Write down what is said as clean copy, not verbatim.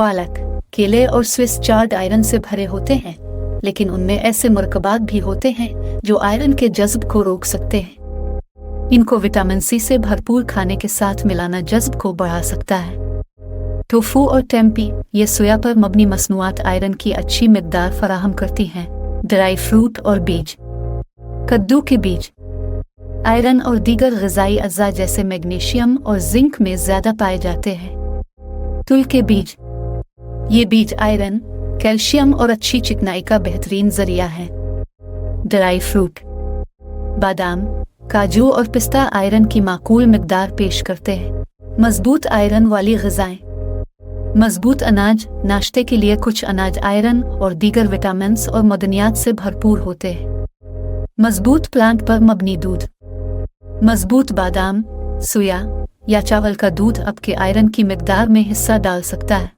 पालक, केले और स्विस चार्ड आयरन से भरे होते हैं, लेकिन उनमें ऐसे मरकबात भी होते हैं जो आयरन के जज़्ब को रोक सकते हैं। इनको विटामिन सी से भरपूर खाने के साथ मिलाना जज़्ब को बढ़ा सकता है। टोफू और टेम्पी, ये सोया पर मबनी मसनूआत आयरन की अच्छी मिकदार फराहम करती हैं। ड्राई फ्रूट और बीज। कद्दू के बीज आयरन और दीगर ग़िज़ाई अज़्ज़ा जैसे मैग्नीशियम और जिंक में ज़्यादा पाए जाते हैं। तुल के बीज, ये बीज आयरन, कैल्शियम और अच्छी चिकनाई का बेहतरीन ज़रिया है। ड्राई फ्रूट, बादाम, काजू और पिस्ता आयरन की माकूल मिकदार पेश करते हैं। मज़बूत आयरन वाली ग़िज़ाएँ। मज़बूत अनाज, नाश्ते के लिए कुछ अनाज आयरन और दीगर विटामिन्स और मदनियात से भरपूर होते हैं। मज़बूत प्लांट पर मबनी दूध। मज़बूत बादाम, सोया या चावल का दूध आपके आयरन की मिकदार में हिस्सा डाल सकता है।